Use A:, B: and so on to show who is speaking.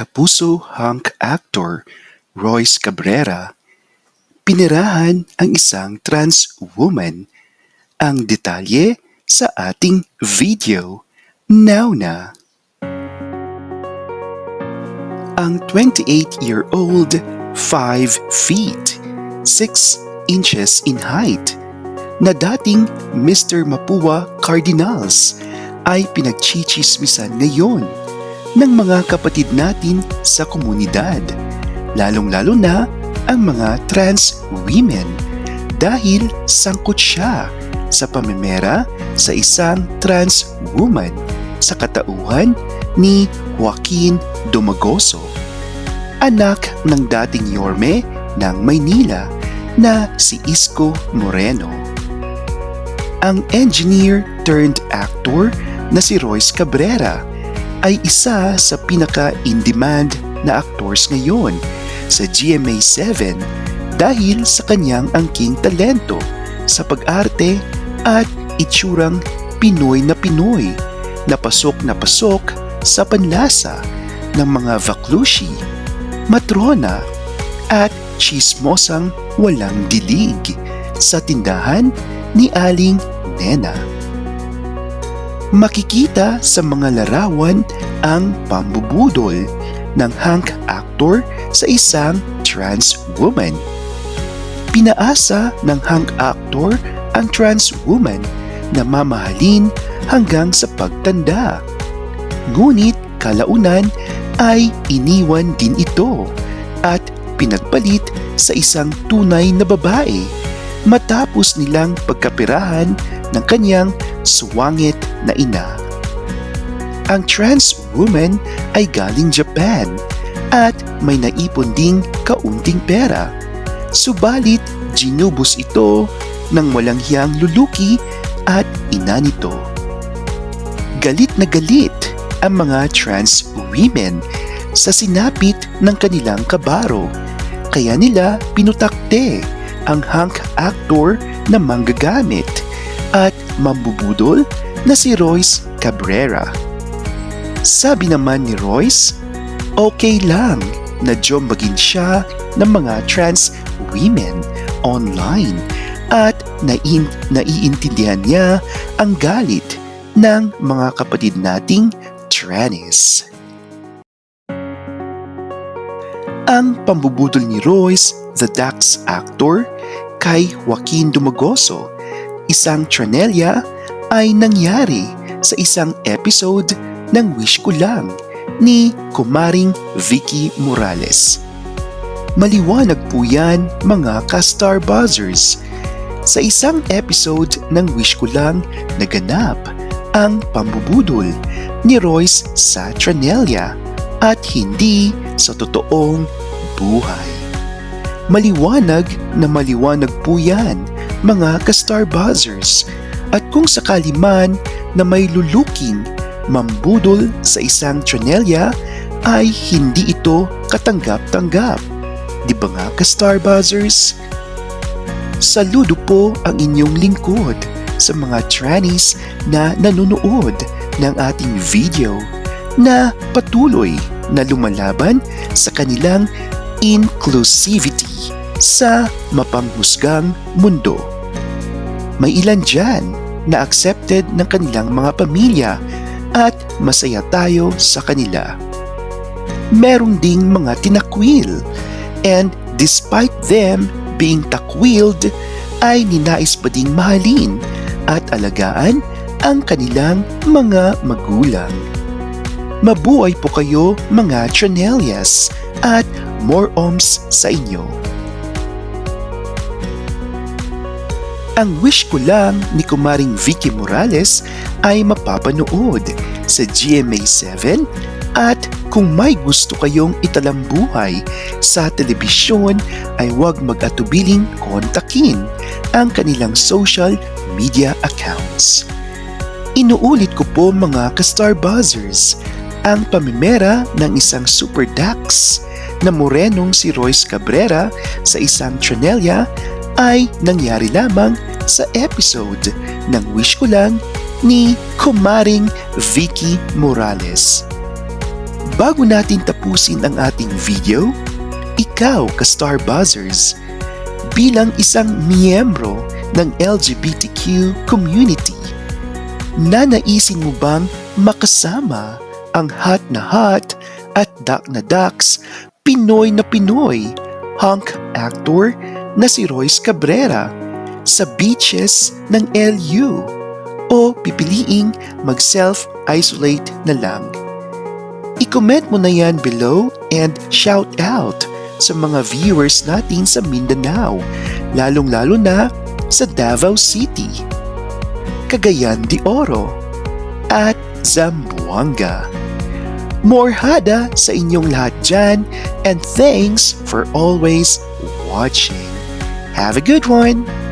A: kapuso hunk actor Royce Cabrera, pinirahan ang isang trans woman. Ang detalye sa ating video. Now na! Ang 28-year-old, 5 feet, 6 inches in height, na dating Mr. Mapua Cardinals ay pinagchichismisan ngayon ng mga kapatid natin sa komunidad, lalong-lalo na ang mga trans women dahil sangkot siya sa pamimera sa isang trans woman sa katauhan ni Joaquin Dumagoso, anak ng dating Yorme ng Maynila na si Isko Moreno. Ang engineer turned actor na si Royce Cabrera ay isa sa pinaka-in-demand na actors ngayon sa GMA7 dahil sa kanyang angking talento sa pag-arte at itsurang Pinoy na pasok sa panlasa ng mga vaklushi, matrona at chismosang walang dilig sa tindahan ni Aling Nena. Makikita sa mga larawan ang pambubudol ng hunk actor sa isang trans woman. Pinaasa ng hunk actor ang trans woman na mamahalin hanggang sa pagtanda. Ngunit kalaunan ay iniwan din ito at pinagpalit sa isang tunay na babae matapos nilang pagkapirahan ng kanyang swangit na ina. Ang trans woman ay galing Japan at may naipon ding kaunting pera. Subalit ginubos ito ng walang hiyang luluki at ina nito. Galit na galit ang mga trans women sa sinapit ng kanilang kabaro, kaya nila pinutakte ang hunk actor na manggagamit at mambubudol na si Royce Cabrera. Sabi naman ni Royce, okay lang na jombagin siya ng mga trans women online at naiintindihan niya ang galit ng mga kapatid nating trannies. Ang pambubudol ni Royce, the Dax actor, kay Joaquin Dumagoso, isang Trinella, ay nangyari sa isang episode ng Wish Ko Lang ni Kumaring Vicky Morales. Maliwanag po yan mga ka-Star Buzzers. Sa isang episode ng Wish Ko Lang naganap ang pambubudol ni Royce sa Trinella at hindi sa totoong buhay. Maliwanag po yan mga ka-Star Buzzers, at kung sakali man na may luluking mambudol sa isang Trinella ay hindi ito katanggap-tanggap. Di ba nga ka-Star Buzzers? Saludo po ang inyong lingkod sa mga trannies na nanonood ng ating video na patuloy na lumalaban sa kanilang inclusivity sa mapanghusgang mundo. May ilan dyan na accepted ng kanilang mga pamilya at masaya tayo sa kanila. Meron ding mga tinakwil, and despite them being takwiled ay ninais pa ding mahalin at alagaan ang kanilang mga magulang. Mabuhay po kayo mga Trinellas at more oms sa inyo. Ang Wish Ko Lang ni Kumaring Vicky Morales ay mapapanood sa GMA7, at kung may gusto kayong italambuhay sa telebisyon ay huwag mag-atubiling kontakin ang kanilang social media accounts. Inuulit ko po mga ka-Star Buzzers, ang pamimera ng isang Super Dax na morenong si Royce Cabrera sa isang Trinella ay nangyari lamang sa episode ng Wish Ko Lang ni Kumaring Vicky Morales. Bago natin tapusin ang ating video, ikaw ka-Star Buzzers, bilang isang miyembro ng LGBTQ community, nanaisin mo bang makasama ang hot na hot at dark na ducks Pinoy na Pinoy hunk actor na si Royce Cabrera sa beaches ng LU o pipiliing mag-self-isolate na lang? I-comment mo na yan below and shout out sa mga viewers natin sa Mindanao, lalong-lalo na sa Davao City, Cagayan de Oro, at Zamboanga. Morhada sa inyong lahat dyan, and thanks for always watching. Have a good one!